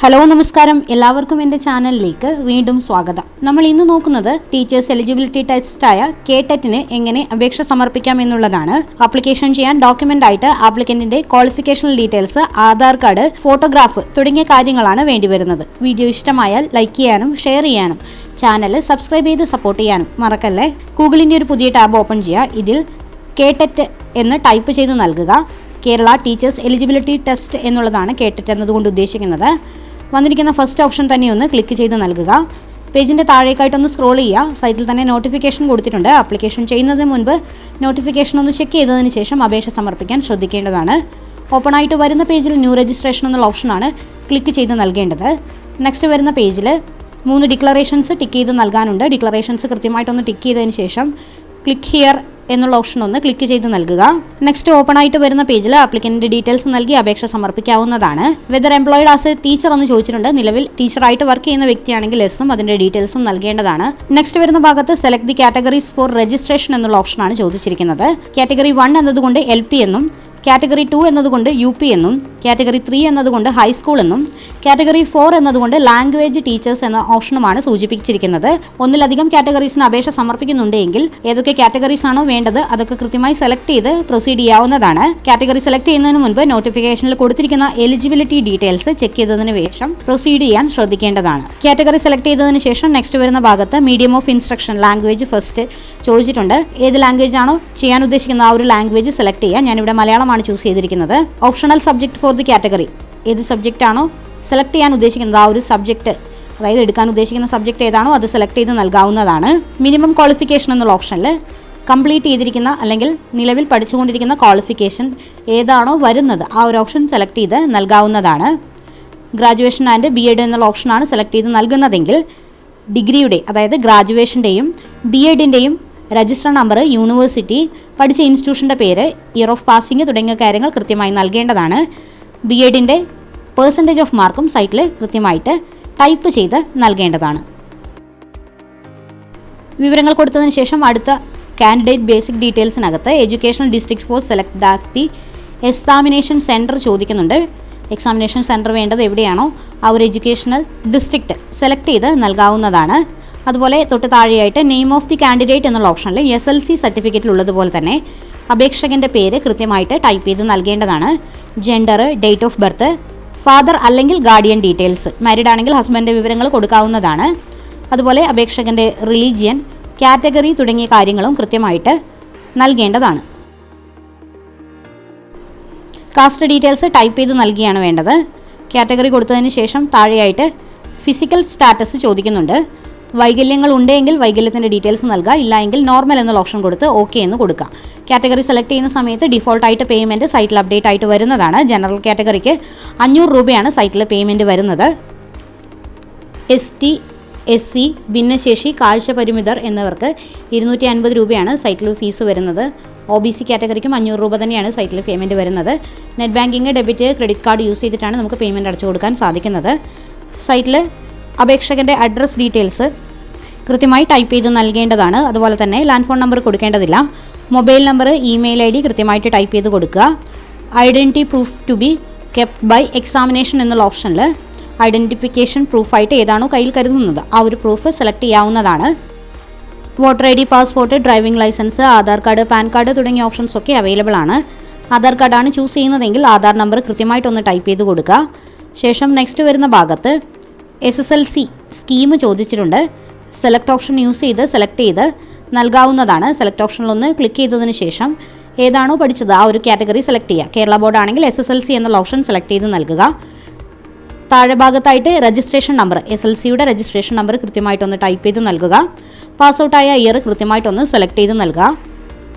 Hello നമസ്കാരം, എല്ലാവർക്കും എൻ്റെ ചാനലിലേക്ക് വീണ്ടും സ്വാഗതം. നമ്മൾ ഇന്ന് നോക്കുന്നത് ടീച്ചേഴ്സ് എലിജിബിലിറ്റി ടെസ്റ്റായ KTET-ന് എങ്ങനെ അപേക്ഷ സമർപ്പിക്കാം എന്നുള്ളതാണ്. ആപ്ലിക്കേഷൻ ചെയ്യാൻ ഡോക്യുമെന്റ് ആയിട്ട് ആപ്ലിക്കന്റിന്റെ qualification details, Aadhaar card, photograph തുടങ്ങിയ കാര്യങ്ങളാണ് വേണ്ടിവരുന്നത്. വീഡിയോ ഇഷ്ടമായാൽ ലൈക്ക് ചെയ്യാനും ഷെയർ ചെയ്യാനും ചാനൽ സബ്സ്ക്രൈബ് ചെയ്ത് സപ്പോർട്ട് ചെയ്യാനും മറക്കല്ലേ. ഗൂഗിളിൻ്റെ ഒരു പുതിയ ടാബ് ഓപ്പൺ ചെയ്യുക. ഇതിൽ KTET എന്ന് ടൈപ്പ് ചെയ്ത് നൽകുക. കേരള ടീച്ചേഴ്സ് എലിജിബിലിറ്റി ടെസ്റ്റ് എന്നുള്ളതാണ് KTET എന്നതുകൊണ്ട് ഉദ്ദേശിക്കുന്നത്. വന്നിരിക്കുന്ന ഫസ്റ്റ് ഓപ്ഷൻ തന്നെ ഒന്ന് ക്ലിക്ക് ചെയ്ത് നൽകുക. പേജിൻ്റെ താഴേക്കായിട്ടൊന്ന് സ്ക്രോൾ ചെയ്യുക. സൈറ്റിൽ തന്നെ നോട്ടിഫിക്കേഷൻ കൊടുത്തിട്ടുണ്ട്. ആപ്ലിക്കേഷൻ ചെയ്യുന്നതിന് മുൻപ് നോട്ടിഫിക്കേഷൻ ഒന്ന് ചെക്ക് ചെയ്തതിന് ശേഷം അപേക്ഷ സമർപ്പിക്കാൻ ശ്രദ്ധിക്കേണ്ടതാണ്. ഓപ്പൺ ആയിട്ട് വരുന്ന പേജിൽ ന്യൂ രജിസ്ട്രേഷൻ എന്നുള്ള ഓപ്ഷനാണ് ക്ലിക്ക് ചെയ്ത് നൽകേണ്ടത്. നെക്സ്റ്റ് വരുന്ന പേജിൽ 3 ഡിക്ലറേഷൻസ് ടിക്ക് ചെയ്ത് നൽകാനുണ്ട്. ഡിക്ലറേഷൻസ് കൃത്യമായിട്ടൊന്ന് ടിക്ക് ചെയ്തതിന് ശേഷം ക്ലിക്ക് ഹിയർ എന്നുള്ള ഓപ്ഷൻ ഒന്ന് ക്ലിക്ക് ചെയ്ത് നൽകുക. നെക്സ്റ്റ് ഓപ്പൺ ആയിട്ട് വരുന്ന പേജിൽ ആപ്ലിക്കന്റിന്റെ ഡീറ്റെയിൽസ് നൽകി അപേക്ഷ സമർപ്പിക്കാവുന്നതാണ്. Whether employed as a teacher എന്ന് ചോദിച്ചിട്ടുണ്ട്. നിലവിൽ ടീച്ചറായിട്ട് വർക്ക് ചെയ്യുന്ന വ്യക്തിയാണെങ്കിൽ എസും അതിന്റെ ഡീറ്റെയിൽസും നൽകേണ്ടതാണ്. നെക്സ്റ്റ് വരുന്ന ഭാഗത്ത് select the categories four registration എന്നുള്ള ഓപ്ഷനാണ് ചോദിച്ചിരിക്കുന്നത്. കാറ്റഗറി 1 എന്നതുകൊണ്ട് LP എന്നും, കാറ്റഗറി 2 എന്നതുകൊണ്ട് UP എന്നും, കാറ്റഗറി 3 എന്നതുകൊണ്ട് ഹൈസ്കൂൾ എന്നും, കാറ്റഗറി 4 എന്നതുകൊണ്ട് ലാംഗ്വേജ് ടീച്ചേഴ്സ് എന്ന ഓപ്ഷനുമാണ് സൂചിപ്പിച്ചിരിക്കുന്നത്. ഒന്നിലധികം കാറ്റഗറീസിന് അപേക്ഷ സമർപ്പിക്കുന്നുണ്ടെങ്കിൽ ഏതൊക്കെ കാറ്റഗറീസ് ആണോ വേണ്ടത് അതൊക്കെ കൃത്യമായി സെലക്ട് ചെയ്ത് പ്രൊസീഡ് ചെയ്യാവുന്നതാണ്. കാറ്റഗറി സെലക്ട് ചെയ്യുന്നതിന് മുൻപ് നോട്ടിഫിക്കേഷനിൽ കൊടുത്തിരിക്കുന്ന എലിജിബിലിറ്റി ഡീറ്റെയിൽസ് ചെക്ക് ചെയ്തതിന് ശേഷം പ്രൊസീഡ് ചെയ്യാൻ ശ്രദ്ധിക്കേണ്ടതാണ്. കാറ്റഗറി സെലക്ട് ചെയ്തതിന് ശേഷം നെക്സ്റ്റ് വരുന്ന ഭാഗത്ത് medium of instruction language first ചോദിച്ചിട്ടുണ്ട്. ഏത് ലാംഗ്വേജ് ആണോ ചെയ്യാൻ ഉദ്ദേശിക്കുന്ന ആ ഒരു ലാംഗ്വേജ് സെലക്ട് ചെയ്യുക. ഞാനിവിടെ മലയാളമാണ് ചൂസ് ചെയ്തിരിക്കുന്നത്. Optional subject for the category, ഏത് സബ്ജക്റ്റ് ആണോ സെലക്ട് ചെയ്യാൻ ഉദ്ദേശിക്കുന്നത് ആ ഒരു സബ്ജക്റ്റ്, അതായത് എടുക്കാൻ ഉദ്ദേശിക്കുന്ന സബ്ജക്റ്റ് ഏതാണോ അത് സെലക്ട് ചെയ്ത് നൽകാവുന്നതാണ്. മിനിമം ക്വാളിഫിക്കേഷൻ എന്നുള്ള ഓപ്ഷനിൽ കംപ്ലീറ്റ് ചെയ്തിരിക്കുന്ന അല്ലെങ്കിൽ നിലവിൽ പഠിച്ചുകൊണ്ടിരിക്കുന്ന ക്വാളിഫിക്കേഷൻ ഏതാണോ വരുന്നത് ആ ഒരു ഓപ്ഷൻ സെലക്ട് ചെയ്ത് നൽകാവുന്നതാണ്. ഗ്രാജുവേഷൻ ആൻഡ് BEd എന്നുള്ള ഓപ്ഷനാണ് സെലക്ട് ചെയ്ത് നൽകുന്നതെങ്കിൽ ഡിഗ്രിയുടെ, അതായത് ഗ്രാജുവേഷൻ്റെയും BEdൻ്റെയും രജിസ്റ്റർ നമ്പർ, യൂണിവേഴ്സിറ്റി, പഠിച്ച ഇൻസ്റ്റിറ്റ്യൂഷൻ്റെ പേര്, ഇയർ ഓഫ് പാസിംഗ് തുടങ്ങിയ കാര്യങ്ങൾ കൃത്യമായി നൽകേണ്ടതാണ്. BEdൻ്റെ പെർസെൻറ്റേജ് ഓഫ് മാർക്കും സൈറ്റിൽ കൃത്യമായിട്ട് ടൈപ്പ് ചെയ്ത് നൽകേണ്ടതാണ്. വിവരങ്ങൾ കൊടുത്തതിന് ശേഷം അടുത്ത കാൻഡിഡേറ്റ് ബേസിക് ഡീറ്റെയിൽസിനകത്ത് educational district for select does the examination centre ചോദിക്കുന്നുണ്ട്. എക്സാമിനേഷൻ സെൻറ്റർ വേണ്ടത് എവിടെയാണോ ആ ഒരു എഡ്യൂക്കേഷണൽ ഡിസ്ട്രിക്റ്റ് സെലക്ട് ചെയ്ത് നൽകാവുന്നതാണ്. അതുപോലെ തൊട്ട് താഴെയായിട്ട് നെയിം ഓഫ് ദി കാൻഡിഡേറ്റ് എന്നുള്ള ഓപ്ഷനിൽ SLC സർട്ടിഫിക്കറ്റിൽ ഉള്ളതുപോലെ തന്നെ അപേക്ഷകൻ്റെ പേര് കൃത്യമായിട്ട് ടൈപ്പ് ചെയ്ത് നൽകേണ്ടതാണ്. Gender, date of birth, father അല്ലെങ്കിൽ ഗാർഡിയൻ ഡീറ്റെയിൽസ്, മാരീഡ് ആണെങ്കിൽ ഹസ്ബൻഡിൻ്റെ വിവരങ്ങൾ കൊടുക്കാവുന്നതാണ്. അതുപോലെ അപേക്ഷകൻ്റെ റിലീജിയൻ, കാറ്റഗറി തുടങ്ങിയ കാര്യങ്ങളും കൃത്യമായിട്ട് നൽകേണ്ടതാണ്. കാസ്റ്റ് ഡീറ്റെയിൽസ് ടൈപ്പ് ചെയ്ത് നൽകിയാണ് വേണ്ടത്. കാറ്റഗറി കൊടുത്തതിന് ശേഷം താഴെയായിട്ട് ഫിസിക്കൽ സ്റ്റാറ്റസ് ചോദിക്കുന്നുണ്ട്. വൈകല്യങ്ങൾ ഉണ്ടെങ്കിൽ വൈകല്യത്തിൻ്റെ ഡീറ്റെയിൽസ് നൽകുക. ഇല്ല എങ്കിൽ നോർമൽ എന്നുള്ള ഓപ്ഷൻ കൊടുത്ത് ഓക്കെ എന്ന് കൊടുക്കുക. കാറ്റഗറി സെലക്ട് ചെയ്യുന്ന സമയത്ത് ഡിഫോൾട്ടായിട്ട് പേയ്മെൻറ്റ് സൈറ്റിൽ അപ്ഡേറ്റ് ആയിട്ട് വരുന്നതാണ്. ജനറൽ കാറ്റഗറിക്ക് 500 രൂപയാണ് സൈറ്റിൽ പേയ്മെൻറ്റ് വരുന്നത്. ST, SC, ഭിന്നശേഷി, കാഴ്ച പരിമിതർ എന്നിവർക്ക് 250 രൂപയാണ് സൈറ്റിൽ ഫീസ് വരുന്നത്. OBC കാറ്റഗറിക്കും 500 രൂപ തന്നെയാണ് സൈറ്റിൽ പേയ്മെൻറ്റ് വരുന്നത്. Net banking, debit, credit card use ചെയ്തിട്ടാണ് നമുക്ക് പേയ്മെൻറ്റ് അടച്ചു കൊടുക്കാൻ സാധിക്കുന്നത്. സൈറ്റിൽ അപേക്ഷകൻ്റെ അഡ്രസ് ഡീറ്റെയിൽസ് കൃത്യമായി ടൈപ്പ് ചെയ്ത് നൽകേണ്ടതാണ്. അതുപോലെ തന്നെ ലാൻഡ് ഫോൺ നമ്പർ കൊടുക്കേണ്ടതില്ല. മൊബൈൽ നമ്പർ, ഇമെയിൽ ID കൃത്യമായിട്ട് ടൈപ്പ് ചെയ്ത് കൊടുക്കുക. Identity proof to be kept by examination എന്നുള്ള ഓപ്ഷനിൽ ഐഡൻറ്റിഫിക്കേഷൻ പ്രൂഫായിട്ട് ഏതാണോ കയ്യിൽ കരുതുന്നത് ആ ഒരു പ്രൂഫ് സെലക്ട് ചെയ്യാവുന്നതാണ്. Voter ID, passport, driving licence, Aadhaar card, PAN card തുടങ്ങിയ ഓപ്ഷൻസ് ഒക്കെ അവൈലബിൾ ആണ്. ആധാർ കാർഡാണ് ചൂസ് ചെയ്യുന്നതെങ്കിൽ ആധാർ നമ്പർ കൃത്യമായിട്ടൊന്ന് ടൈപ്പ് ചെയ്ത് കൊടുക്കുക. ശേഷം നെക്സ്റ്റ് വരുന്ന ഭാഗത്ത് SSLC സ്കീം ചോദിച്ചിട്ടുണ്ട്. സെലക്ട് ഓപ്ഷൻ യൂസ് ചെയ്ത് സെലക്ട് ചെയ്ത് നൽകാവുന്നതാണ്. സെലക്ട് ഓപ്ഷനിലൊന്ന് ക്ലിക്ക് ചെയ്തതിന് ശേഷം ഏതാണോ പഠിച്ചത് ആ ഒരു കാറ്റഗറി സെലക്ട് ചെയ്യുക. കേരള ബോർഡ് ആണെങ്കിൽ SSLC എന്നുള്ള ഓപ്ഷൻ സെലക്ട് ചെയ്ത് നൽകുക. താഴെ ഭാഗത്തായിട്ട് രജിസ്ട്രേഷൻ നമ്പർ, SLCയുടെ രജിസ്ട്രേഷൻ നമ്പർ കൃത്യമായിട്ടൊന്ന് ടൈപ്പ് ചെയ്ത് നൽകുക. പാസ്ഔട്ടായ ഇയർ കൃത്യമായിട്ടൊന്ന് സെലക്ട് ചെയ്ത് നൽകുക.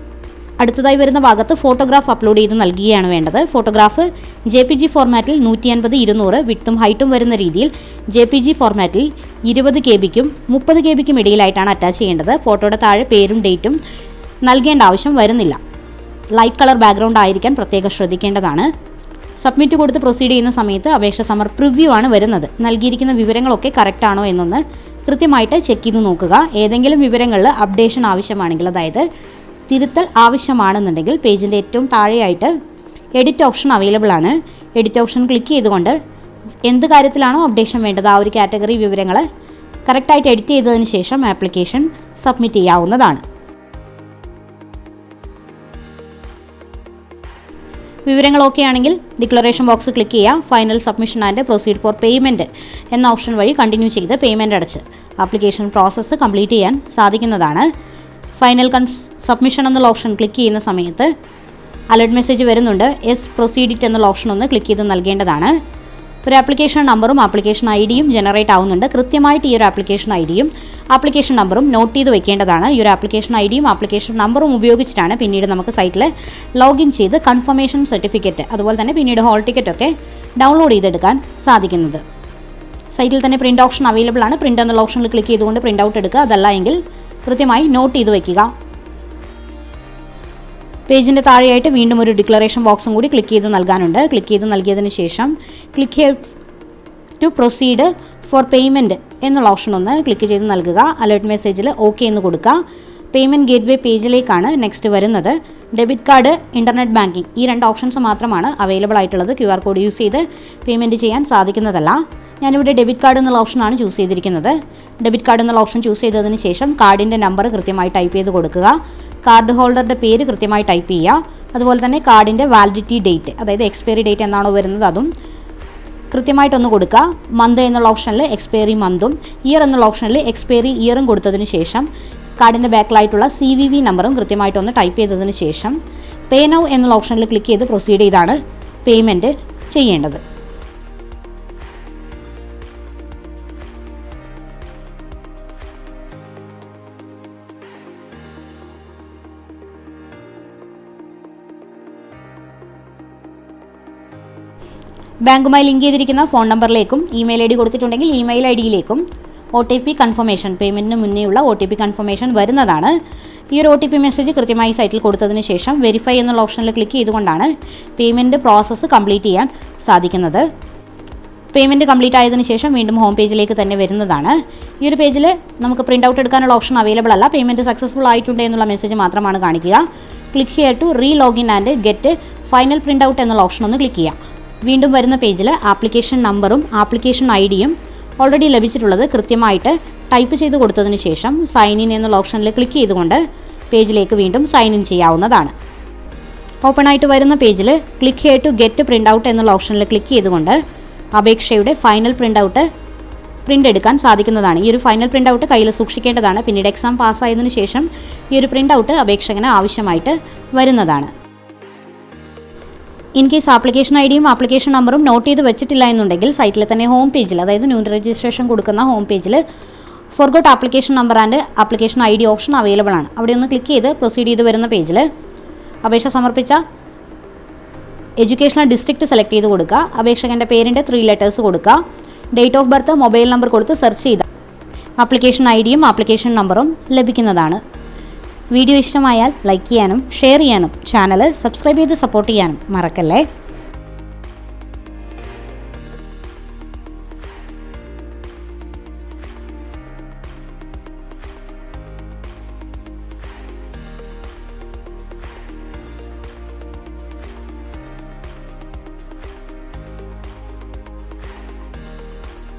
അടുത്തതായി വരുന്ന ഭാഗത്ത് ഫോട്ടോഗ്രാഫ് അപ്ലോഡ് ചെയ്ത് നൽകുകയാണ് വേണ്ടത്. ഫോട്ടോഗ്രാഫ് JPG ഫോർമാറ്റിൽ 150, 200 വിഡ്ത്തും ഹൈറ്റും വരുന്ന രീതിയിൽ JPG ഫോർമാറ്റിൽ 20 KB-ക്കും 30 KB-ക്കും ഇടയിലായിട്ടാണ് അറ്റാച്ച് ചെയ്യേണ്ടത്. ഫോട്ടോയുടെ താഴെ പേരും ഡേറ്റും നൽകേണ്ട ആവശ്യം വരുന്നില്ല. ലൈറ്റ് കളർ ബാക്ക്ഗ്രൗണ്ട് ആയിരിക്കാൻ പ്രത്യേകം ശ്രദ്ധിക്കേണ്ടതാണ്. സബ്മിറ്റ് കൊടുത്ത് പ്രൊസീഡ് ചെയ്യുന്ന സമയത്ത് അപേക്ഷ പ്രിവ്യൂ ആണ് വരുന്നത്. നൽകിയിരിക്കുന്ന വിവരങ്ങളൊക്കെ കറക്റ്റ് ആണോ എന്നൊന്ന് കൃത്യമായിട്ട് ചെക്ക് ചെയ്ത് നോക്കുക. ഏതെങ്കിലും വിവരങ്ങളിൽ അപ്ഡേഷൻ ആവശ്യമാണെങ്കിൽ, അതായത് തിരുത്തൽ ആവശ്യമാണെന്നുണ്ടെങ്കിൽ പേജിൻ്റെ ഏറ്റവും താഴെയായിട്ട് എഡിറ്റ് ഓപ്ഷൻ അവൈലബിൾ ആണ്. എഡിറ്റ് ഓപ്ഷൻ ക്ലിക്ക് ചെയ്തുകൊണ്ട് എന്ത് കാര്യത്തിലാണോ അപ്ഡേഷൻ വേണ്ടത് ആ ഒരു കാറ്റഗറി വിവരങ്ങൾ കറക്റ്റായിട്ട് എഡിറ്റ് ചെയ്തതിന് ശേഷം ആപ്ലിക്കേഷൻ സബ്മിറ്റ് ചെയ്യാവുന്നതാണ്. വിവരങ്ങൾ ഓക്കെ ആണെങ്കിൽ ഡിക്ലറേഷൻ ബോക്സ് ക്ലിക്ക് ചെയ്യുക. Final submission and proceed for payment എന്ന ഓപ്ഷൻ വഴി കണ്ടിന്യൂ ചെയ്ത് പേയ്മെൻറ്റ് അടച്ച് ആപ്ലിക്കേഷൻ പ്രോസസ്സ് കംപ്ലീറ്റ് ചെയ്യാൻ സാധിക്കുന്നതാണ്. ഫൈനൽ സബ്മിഷൻ എന്നുള്ള ഓപ്ഷൻ ക്ലിക്ക് ചെയ്യുന്ന സമയത്ത് അലർട്ട് മെസ്സേജ് വരുന്നുണ്ട്. യെസ് പ്രൊസീഡ് ഇറ്റ് എന്നുള്ള ഓപ്ഷൻ ഒന്ന് ക്ലിക്ക് ചെയ്ത് നൽകേണ്ടതാണ്. ഒരു ആപ്ലിക്കേഷൻ നമ്പറും ആപ്ലിക്കേഷൻ ഐ ഡിയും ജനറേറ്റ് ആവുന്നുണ്ട്. കൃത്യമായിട്ട് ഈ ഒരു ആപ്ലിക്കേഷൻ ഐ ഡിയും ആപ്ലിക്കേഷൻ നമ്പറും നോട്ട് ചെയ്ത് വെക്കേണ്ടതാണ്. ഈ ഒരു ആപ്ലിക്കേഷൻ ഐ ഡിയും ആപ്ലിക്കേഷൻ നമ്പറും ഉപയോഗിച്ചിട്ടാണ് പിന്നീട് നമുക്ക് സൈറ്റിൽ ലോഗിൻ ചെയ്ത് കൺഫർമേഷൻ സർട്ടിഫിക്കറ്റ് അതുപോലെ തന്നെ പിന്നീട് ഹോൾ ടിക്കറ്റ് ഒക്കെ ഡൗൺലോഡ് ചെയ്തെടുക്കാൻ സാധിക്കുന്നത്. സൈറ്റിൽ തന്നെ പ്രിൻ്റ് ഓപ്ഷൻ അവൈലബിൾ ആണ്. പ്രിൻ്റ് എന്നുള്ള ഓപ്ഷനിൽ ക്ലിക്ക് ചെയ്തുകൊണ്ട് പ്രിൻ്റ് ഔട്ട് എടുക്കുക. അതല്ല എങ്കിൽ കൃത്യമായി നോട്ട് ചെയ്ത് വയ്ക്കുക. പേജിൻ്റെ താഴെയായിട്ട് വീണ്ടും ഒരു ഡിക്ലറേഷൻ ബോക്സും കൂടി ക്ലിക്ക് ചെയ്ത് നൽകാനുണ്ട്. ക്ലിക്ക് ചെയ്ത് നൽകിയതിന് ശേഷം click here to proceed for payment എന്നുള്ള ഓപ്ഷൻ ഒന്ന് ക്ലിക്ക് ചെയ്ത് നൽകുക. അലേർട്ട് മെസ്സേജിൽ ഓക്കെ എന്ന് കൊടുക്കുക. പേയ്മെൻറ്റ് ഗേറ്റ്വേ പേജിലേക്കാണ് നെക്സ്റ്റ് വരുന്നത്. ഡെബിറ്റ് കാർഡ്, ഇൻ്റർനെറ്റ് ബാങ്കിങ് ഈ 2 ഓപ്ഷൻസ് മാത്രമാണ് അവൈലബിൾ ആയിട്ടുള്ളത്. QR കോഡ് യൂസ് ചെയ്ത് പേയ്മെൻറ്റ് ചെയ്യാൻ സാധിക്കുന്നതല്ല. ഞാനിവിടെ ഡെബിറ്റ് കാർഡ് എന്നുള്ള ഓപ്ഷനാണ് ചൂസ് ചെയ്തിരിക്കുന്നത്. ഡെബിറ്റ് കാർഡ് എന്നുള്ള ഓപ്ഷൻ ചൂസ് ചെയ്തതിന് ശേഷം കാർഡിൻ്റെ നമ്പർ കൃത്യമായി ടൈപ്പ് ചെയ്ത് കൊടുക്കുക. കാർഡ് ഹോൾഡറുടെ പേര് കൃത്യമായി ടൈപ്പ് ചെയ്യുക. അതുപോലെ തന്നെ കാർഡിൻ്റെ വാലിഡിറ്റി ഡേറ്റ്, അതായത് എക്സ്പയറി ഡേറ്റ് എന്നാണോ വരുന്നത് അതും കൃത്യമായിട്ടൊന്ന് കൊടുക്കുക. മന്ത് എന്നുള്ള ഓപ്ഷനിൽ എക്സ്പയറി മന്തും ഇയർ എന്നുള്ള ഓപ്ഷനിൽ എക്സ്പയറി ഇയറും കൊടുത്തതിന് ശേഷം കാർഡിൻ്റെ ബാക്കിലായിട്ടുള്ള CVV നമ്പറും കൃത്യമായിട്ടൊന്ന് ടൈപ്പ് ചെയ്തതിന് ശേഷം പേ നൗ എന്നുള്ള ഓപ്ഷനിൽ ക്ലിക്ക് ചെയ്ത് പ്രൊസീഡ് ചെയ്താണ് പേയ്മെൻറ്റ് ചെയ്യേണ്ടത്. ബാങ്കുമായി ലിങ്ക് ചെയ്തിരിക്കുന്ന ഫോൺ നമ്പറിലേക്കും ഇമെയിൽ ID കൊടുത്തിട്ടുണ്ടെങ്കിൽ ഇമെയിൽ IDയിലേക്കും OTP കൺഫർമേഷൻ, പേയ്മെൻറ്റിന് മുന്നേയുള്ള OTP കൺഫർമേഷൻ വരുന്നതാണ്. ഈ ഒരു OTP മെസ്സേജ് കൃത്യമായി സൈറ്റിൽ കൊടുത്തതിന് ശേഷം വെരിഫൈ എന്നുള്ള ഓപ്ഷനിൽ ക്ലിക്ക് ചെയ്തുകൊണ്ടാണ് പേയ്മെൻറ്റ് പ്രോസസ്സ് കംപ്ലീറ്റ് ചെയ്യാൻ സാധിക്കുന്നത്. പേയ്മെൻറ്റ് കംപ്ലീറ്റ് ആയതിനു ശേഷം വീണ്ടും ഹോം പേജിലേക്ക് തന്നെ വരുന്നതാണ്. ഈ ഒരു പേജിൽ നമുക്ക് പ്രിൻ്റ് ഔട്ട് എടുക്കാനുള്ള ഓപ്ഷൻ അവൈലബിൾ അല്ല. പേയ്മെൻറ്റ് സക്സസ്ഫുൾ ആയിട്ടുണ്ട് എന്നുള്ള മെസ്സേജ് മാത്രമാണ് കാണിക്കുക. Click here to re login and get final print out എന്നുള്ള ഓപ്ഷൻ ഒന്ന് ക്ലിക്ക് ചെയ്യാം. വീണ്ടും വരുന്ന പേജിൽ ആപ്ലിക്കേഷൻ നമ്പറും ആപ്ലിക്കേഷൻ ID-യും ഓൾറെഡി ലഭിച്ചിട്ടുള്ളത് കൃത്യമായിട്ട് ടൈപ്പ് ചെയ്ത് കൊടുത്തതിന് ശേഷം സൈൻ ഇൻ എന്നുള്ള ഓപ്ഷനിൽ ക്ലിക്ക് ചെയ്തുകൊണ്ട് പേജിലേക്ക് വീണ്ടും സൈൻ ഇൻ ചെയ്യാവുന്നതാണ്. ഓപ്പൺ ആയിട്ട് വരുന്ന പേജിൽ click here to get print out എന്നുള്ള ഓപ്ഷനിൽ ക്ലിക്ക് ചെയ്തുകൊണ്ട് അപേക്ഷയുടെ ഫൈനൽ പ്രിൻ്റ് ഔട്ട് പ്രിൻ്റ് എടുക്കാൻ സാധിക്കുന്നതാണ്. ഈ ഒരു ഫൈനൽ പ്രിൻ്റ് ഔട്ട് കയ്യിൽ സൂക്ഷിക്കേണ്ടതാണ്. പിന്നീട് എക്സാം പാസ്സായതിനു ശേഷം ഈ ഒരു പ്രിൻ്റ് ഔട്ട് അപേക്ഷകന് ആവശ്യമായിട്ട് വരുന്നതാണ്. ഇൻ കേസ് ആപ്ലിക്കേഷൻ ID-യും ആപ്ലിക്കേഷൻ നമ്പറും നോട്ട് ചെയ്ത് വെച്ചിട്ടില്ല എന്നുണ്ടെങ്കിൽ സൈറ്റിൽ തന്നെ ഹോം പേജിൽ, അതായത് ന്യൂ രജിസ്ട്രേഷൻ കൊടുക്കുന്ന ഹോം പേജിൽ forgot application number and application ID option available ആണ്. അവിടെ ഒന്ന് ക്ലിക്ക് ചെയ്ത് പ്രൊസീഡ് ചെയ്ത് വരുന്ന പേജിൽ അപേക്ഷ സമർപ്പിച്ച എഡ്യൂക്കേഷണൽ ഡിസ്ട്രിക്റ്റ് സെലക്ട് ചെയ്ത് കൊടുക്കുക. അപേക്ഷകൻ്റെ പേരിൻ്റെ 3 ലെറ്റേഴ്സ് കൊടുക്കുക. Date of birth, mobile number കൊടുത്ത് സെർച്ച് ചെയ്ത ആപ്ലിക്കേഷൻ ID-യും ആപ്ലിക്കേഷൻ നമ്പറും ലഭിക്കുന്നതാണ്. വീഡിയോ ഇഷ്ടമായാൽ ലൈക്ക് ചെയ്യാനും ഷെയർ ചെയ്യാനും ചാനൽ സബ്സ്ക്രൈബ് ചെയ്ത് സപ്പോർട്ട് ചെയ്യാനും മറക്കല്ലേ.